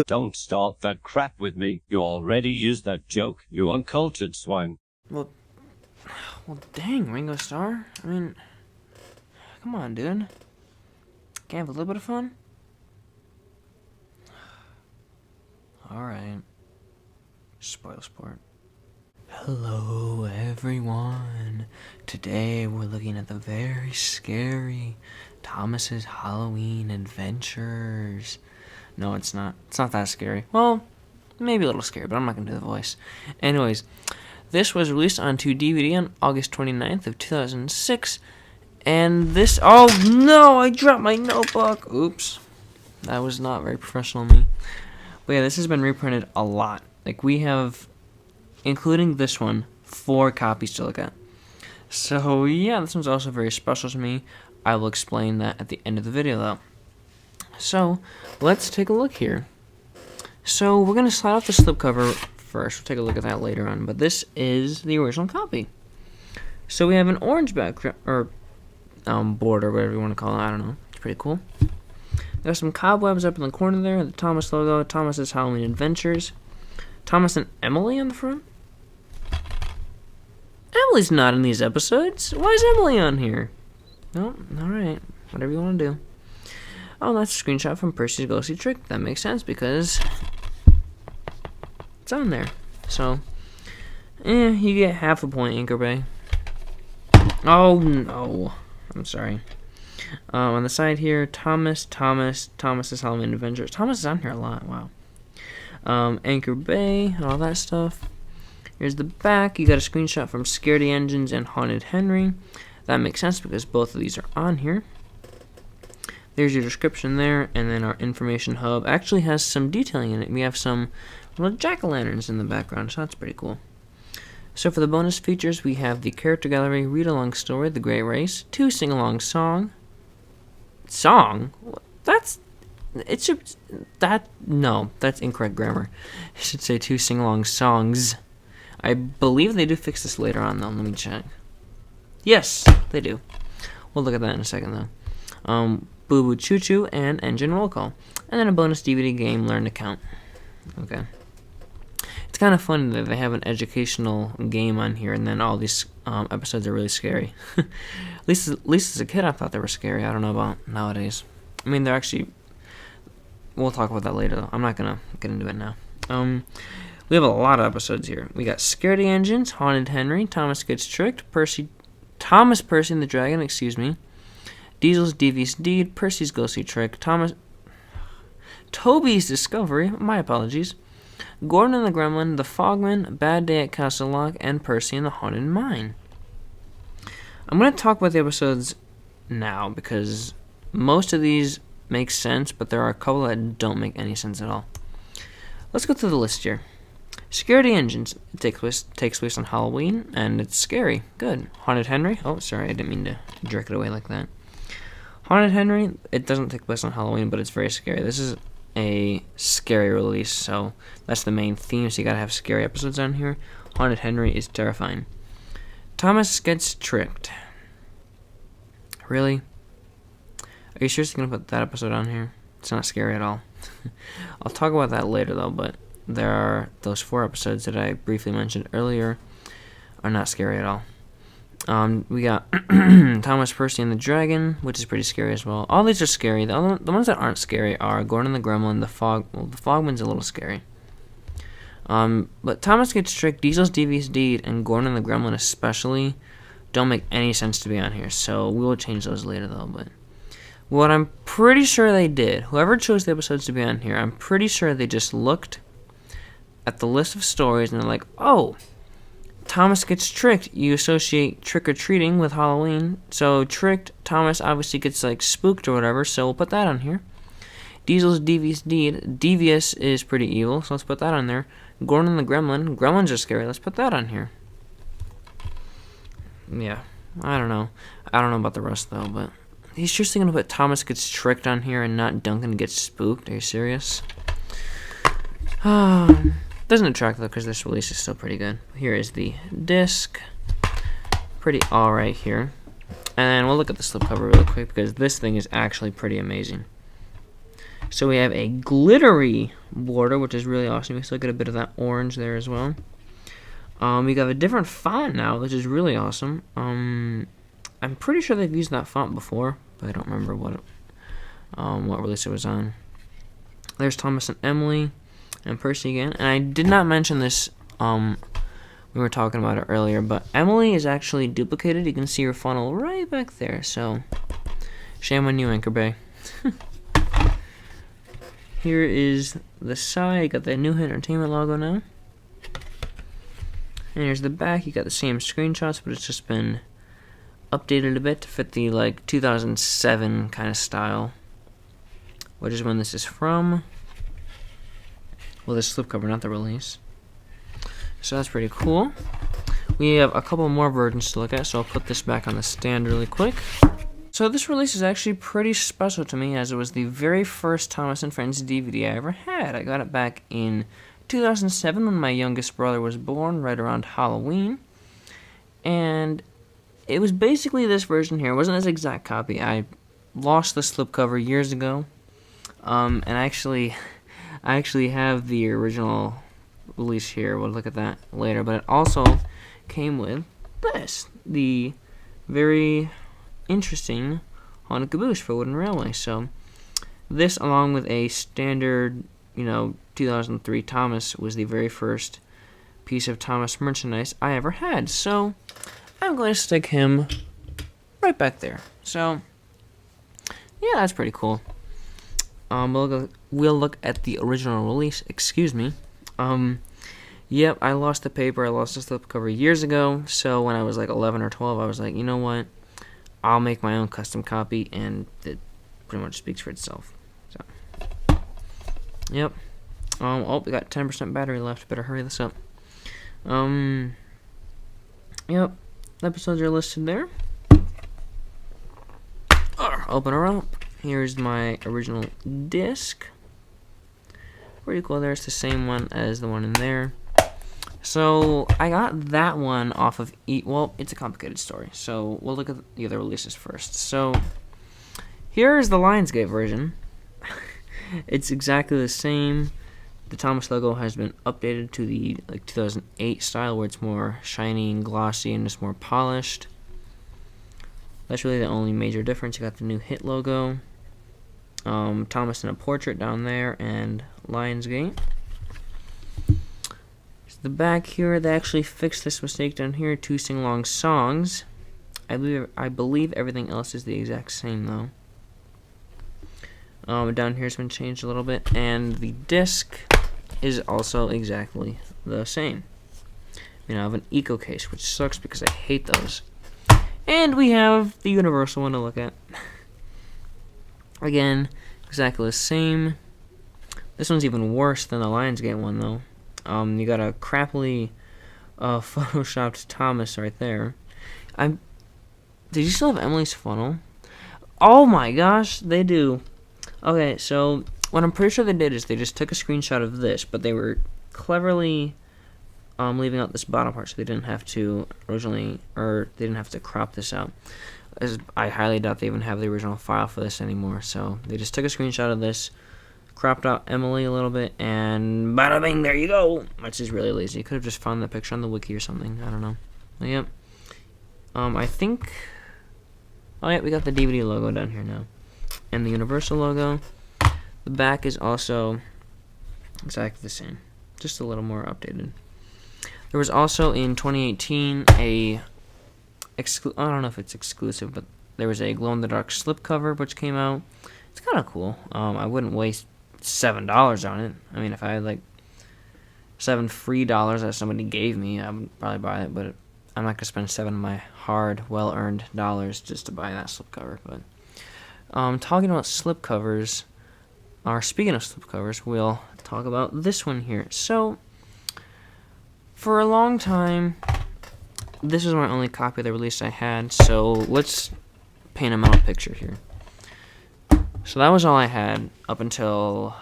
Don't start that crap with me. You already used that joke, you uncultured swine. Well, dang, Ringo Starr. I mean, come on, dude. Can't have a little bit of fun? Alright. Spoil sport. Hello, everyone. Today we're looking at the very scary Thomas's Halloween Adventures. No, it's not. It's not that scary. Well, maybe a little scary, but I'm not going to do the voice. Anyways, this was released onto DVD on August 29th of 2006. And this... Oh, no! I dropped my notebook! Oops. That was not very professional of me. But yeah, this has been reprinted a lot. Like, we have, including this one, 4 copies to look at. So, yeah, this one's also very special to me. I will explain that at the end of the video, though. So, let's take a look here. So, we're going to slide off the slipcover first. We'll take a look at that later on. But this is the original copy. So, we have an orange background, or border, whatever you want to call it. I don't know. It's pretty cool. There's some cobwebs up in the corner there. The Thomas logo. Thomas's Halloween Adventures. Thomas and Emily on the front. Emily's not in these episodes. Why is Emily on here? Oh, alright. Whatever you want to do. Oh, that's a screenshot from Percy's Ghostly Trick. That makes sense because it's on there. So, you get half a point, Anchor Bay. Oh, no. I'm sorry. On the side here, Thomas's Halloween Adventures. Thomas is on here a lot. Wow. Anchor Bay, all that stuff. Here's the back. You got a screenshot from Scaredy Engines and Haunted Henry. That makes sense because both of these are on here. There's your description there, and then our information hub actually has some detailing in it. We have some little jack-o'-lanterns in the background, so that's pretty cool. So for the bonus features, we have the character gallery, read-along story, The Great Race, 2 sing-along song. Song? That's incorrect grammar. I should say 2 sing-along songs. I believe they do fix this later on, though. Let me check. Yes, they do. We'll look at that in a second, though. Boo Boo Choo Choo and Engine Roll Call. And then a bonus DVD game, Learn to Count. Okay. It's kind of funny that they have an educational game on here, and then all these episodes are really scary. at least as a kid, I thought they were scary. I don't know about nowadays. I mean, they're actually... We'll talk about that later, though. I'm not going to get into it now. We have a lot of episodes here. We got Scaredy Engines, Haunted Henry, Thomas Gets Tricked, Thomas Percy and the Dragon, Diesel's Devious Deed, Percy's Ghostly Trick, Toby's Discovery, my apologies, Gordon and the Gremlin, The Fogman, Bad Day at Castle Lock, and Percy and the Haunted Mine. I'm going to talk about the episodes now because most of these make sense, but there are a couple that don't make any sense at all. Let's go through the list here. Scaredy Engines. It takes place on Halloween, and it's scary. Good. Haunted Henry. Oh, sorry, I didn't mean to jerk it away like that. Haunted Henry. It doesn't take place on Halloween, but it's very scary. This is a scary release, so that's the main theme, so you gotta have scary episodes on here. Haunted Henry is terrifying. Thomas Gets Tricked. Really? Are you seriously gonna put that episode on here? It's not scary at all. I'll talk about that later, though, but there are those 4 episodes that I briefly mentioned earlier are not scary at all. We got Thomas, Percy, and the Dragon, which is pretty scary as well. All these are scary. The ones that aren't scary are Gordon and the Gremlin, the Fogman's a little scary. But Thomas Gets Tricked, Diesel's Devious Deed, and Gordon and the Gremlin especially don't make any sense to be on here, so we will change those later, though. But what I'm pretty sure they did, whoever chose the episodes to be on here, I'm pretty sure they just looked at the list of stories and they're like, oh, Thomas Gets Tricked. You associate trick-or-treating with Halloween, so tricked, Thomas obviously gets like spooked or whatever, so we'll put that on here. Diesel's Devious Deed. Devious is pretty evil, so let's put that on there. Gordon and the Gremlin. Gremlins are scary, let's put that on here. Yeah, I don't know about the rest, though, but he's seriously going to put Thomas Gets Tricked on here and not Duncan Gets Spooked? Are you serious? Doesn't attract, though, because this release is still pretty good. Here is the disc. Pretty alright here. And we'll look at the slipcover really quick, because this thing is actually pretty amazing. So we have a glittery border, which is really awesome. We still get a bit of that orange there as well. We got a different font now, which is really awesome. I'm pretty sure they've used that font before, but I don't remember what release it was on. There's Thomas and Emily and Percy again. And I did not mention this we were talking about it earlier, but Emily is actually duplicated. You can see her funnel right back there. So, shame on you, Anchor Bay. Here is the side. You got the New Entertainment logo now. And here's the back. You got the same screenshots, but it's just been updated a bit to fit the 2007 kind of style, which is when this is from. Well, this slipcover, not the release. So that's pretty cool. We have a couple more versions to look at, so I'll put this back on the stand really quick. So this release is actually pretty special to me, as it was the very first Thomas and Friends DVD I ever had. I got it back in 2007 when my youngest brother was born, right around Halloween. And it was basically this version here. It wasn't his exact copy. I lost the slipcover years ago. And I actually have the original release here. We'll look at that later. But it also came with this, the very interesting Haunted Caboose for Wooden Railway. So this, along with a standard, 2003 Thomas, was the very first piece of Thomas merchandise I ever had. So I'm going to stick him right back there. So yeah, that's pretty cool. We'll look at the original release. Excuse me. Yep, I lost the paper. I lost the slipcover years ago. So when I was 11 or 12, I was like, you know what? I'll make my own custom copy, and it pretty much speaks for itself. So, yep. Oh, we got 10% battery left. Better hurry this up. Yep. Episodes are listed there. Open her up. Here's my original disc. Pretty cool. There's the same one as the one in there. So I got that one off of well, it's a complicated story. So we'll look at the other releases first. So here's the Lionsgate version. It's exactly the same. The Thomas logo has been updated to the 2008 style, where it's more shiny and glossy and just more polished. That's really the only major difference. You got the new Hit logo, Thomas in a portrait down there, and Lionsgate. So the back here, they actually fixed this mistake down here to sing-along songs. I believe everything else is the exact same though. Down here's been changed a little bit, and the disc is also exactly the same. I have an Eco case, which sucks because I hate those. And we have the Universal one to look at. Again, exactly the same. This one's even worse than the Lionsgate one, though. You got a crappily photoshopped Thomas right there. Did you still have Emily's funnel? Oh my gosh, they do. Okay, so what I'm pretty sure they did is they just took a screenshot of this, but they were cleverly leaving out this bottom part, so they didn't have to crop this out. As I highly doubt they even have the original file for this anymore. So they just took a screenshot of this, cropped out Emily a little bit, and bada bing, there you go. Which is really lazy. You could have just found that picture on the wiki or something. I don't know. But yep. I think. Oh yeah, we got the DVD logo down here now, and the Universal logo. The back is also exactly the same, just a little more updated. There was also in 2018 I don't know if it's exclusive, but there was a glow-in-the-dark slipcover which came out. It's kind of cool. I wouldn't waste $7 on it. I mean, if I had $7 free dollars that somebody gave me, I would probably buy it, but I'm not going to spend $7 of my hard, well-earned dollars just to buy that slipcover. But talking about slipcovers, or speaking of slipcovers, we'll talk about this one here. So, for a long time, this was my only copy of the release I had, so let's paint a mental picture here. So that was all I had up until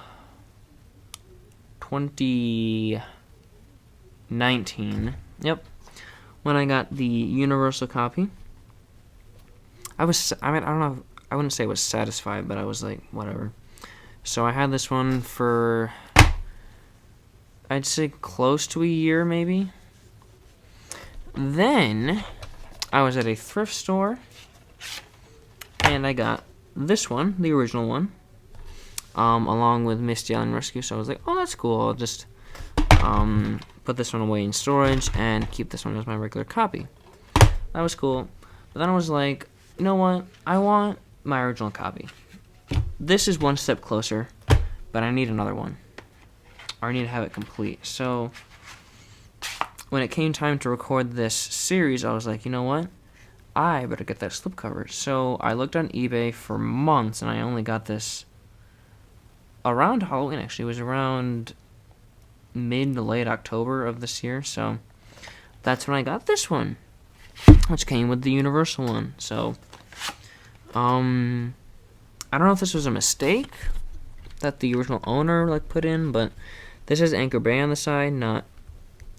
2019. Yep. When I got the Universal copy. I don't know, I wouldn't say I was satisfied, but I was like, whatever. So I had this one for, I'd say, close to a year, maybe. Then I was at a thrift store, and I got this one, the original one, along with Misty Island Rescue. So I was like, oh, that's cool. I'll just put this one away in storage and keep this one as my regular copy. That was cool. But then I was like, you know what? I want my original copy. This is one step closer, but I need another one. Or I need to have it complete. So when it came time to record this series, I was like, you know what? I better get that slipcover. So I looked on eBay for months, and I only got this around Halloween, actually. It was around mid to late October of this year. So that's when I got this one, which came with the Universal one. So I don't know if this was a mistake that the original owner put in, but this is Anchor Bay on the side, not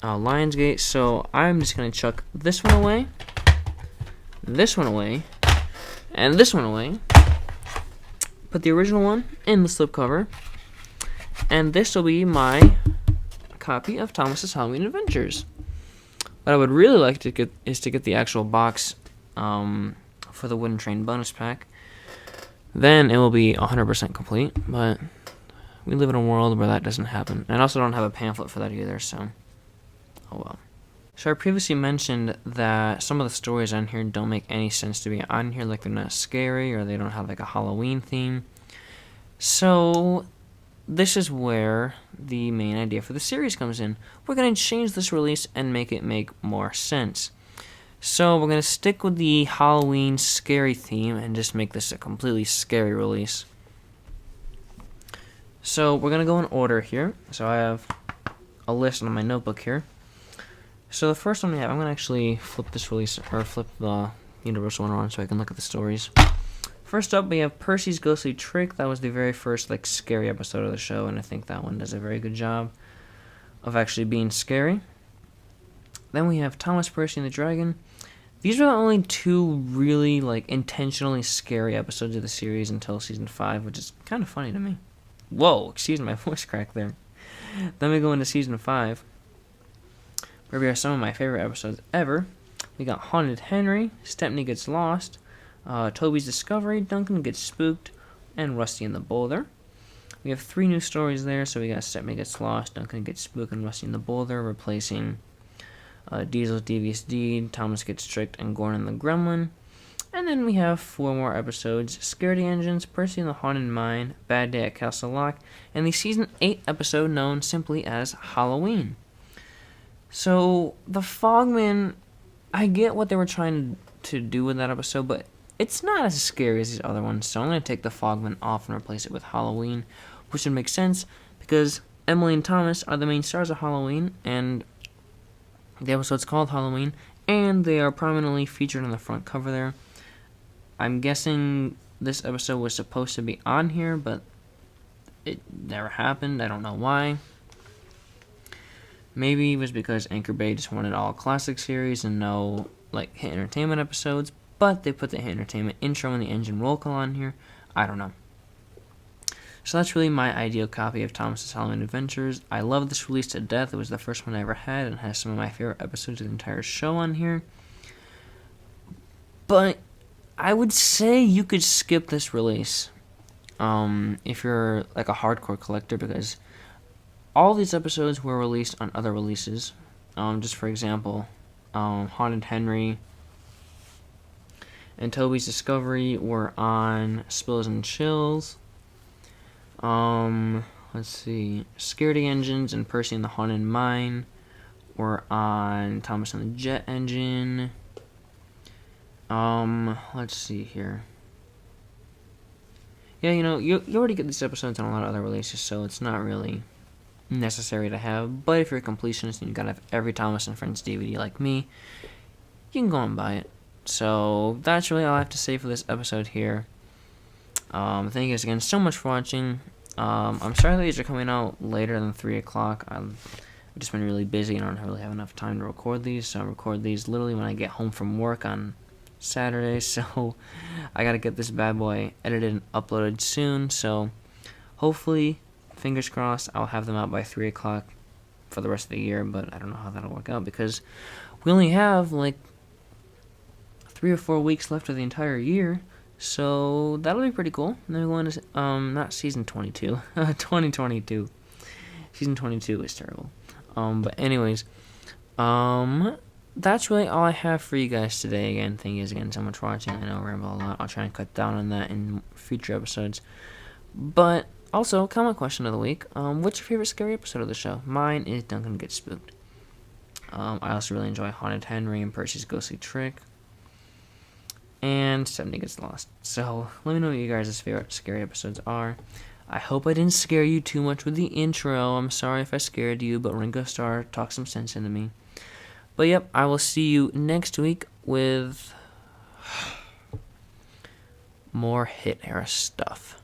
Lionsgate. So I'm just gonna chuck this one away, this one away, and this one away. Put the original one in the slipcover, and this will be my copy of Thomas's Halloween Adventures. What I would really like to get is to get the actual box for the Wooden Train bonus pack. Then it will be 100% complete, but we live in a world where that doesn't happen. And I also don't have a pamphlet for that either, so oh well. So I previously mentioned that some of the stories on here don't make any sense to be on here, like they're not scary or they don't have a Halloween theme. So this is where the main idea for the series comes in. We're going to change this release and make it make more sense. So we're going to stick with the Halloween scary theme and just make this a completely scary release. So we're going to go in order here. So I have a list on my notebook here. So the first one we have, I'm going to actually flip this release, or flip the Universal one around so I can look at the stories. First up, we have Percy's Ghostly Trick. That was the very first scary episode of the show, and I think that one does a very good job of actually being scary. Then we have Thomas Percy and the Dragon. These are the only two really intentionally scary episodes of the series until season 5, which is kind of funny to me. Whoa, excuse my voice crack there. Then we go into season 5, where we have some of my favorite episodes ever. We got Haunted Henry, Stepney Gets Lost, Toby's Discovery, Duncan Gets Spooked, and Rusty and the Boulder. We have 3 new stories there, so we got Stepney Gets Lost, Duncan Gets Spooked, and Rusty and the Boulder, replacing Diesel's Devious Deed, Thomas Gets Tricked, and Gordon the Gremlin. And then we have 4 more episodes: Scaredy Engines, Percy and the Haunted Mine, Bad Day at Castle Lock, and the season 8 episode known simply as Halloween. So the Fogman, I get what they were trying to do with that episode, but it's not as scary as these other ones, so I'm going to take the Fogman off and replace it with Halloween, which would make sense because Emily and Thomas are the main stars of Halloween, and the episode's called Halloween, and they are prominently featured on the front cover there. I'm guessing this episode was supposed to be on here, but it never happened. I don't know why. Maybe it was because Anchor Bay just wanted all classic series and no hit entertainment episodes, but they put the hit entertainment intro and the engine roll call on here. I don't know. So that's really my ideal copy of Thomas's Halloween Adventures. I love this release to death. It was the first one I ever had and has some of my favorite episodes of the entire show on here. But I would say you could skip this release if you're a hardcore collector, because all these episodes were released on other releases. Just for example, Haunted Henry and Toby's Discovery were on Spills and Chills. Let's see. Scaredy Engines and Percy and the Haunted Mine were on Thomas and the Jet Engine. Let's see here. Yeah, you already get these episodes on a lot of other releases, so it's not really necessary to have. But if you're a completionist and you gotta have every Thomas and Friends DVD like me, you can go and buy it. So that's really all I have to say for this episode here. Thank you guys again so much for watching. I'm sorry that these are coming out later than 3 o'clock. I've just been really busy and I don't really have enough time to record these, so I record these literally when I get home from work on Saturday, so I gotta get this bad boy edited and uploaded soon. So hopefully, fingers crossed, I'll have them out by 3 o'clock for the rest of the year, but I don't know how that'll work out because we only have like 3 or 4 weeks left of the entire year, so that'll be pretty cool. And then we're going to not season 22, 2022. Season 22 is terrible. But anyways, that's really all I have for you guys today. Again, thank you guys again so much for watching. I know I ramble a lot. I'll try and cut down on that in future episodes. But also, comment question of the week. What's your favorite scary episode of the show? Mine is Duncan Gets Spooked. I also really enjoy Haunted Henry and Percy's Ghostly Trick. And Stephanie Gets Lost. So, let me know what you guys' favorite scary episodes are. I hope I didn't scare you too much with the intro. I'm sorry if I scared you, but Ringo Starr talked some sense into me. But yep, I will see you next week with more hit era stuff.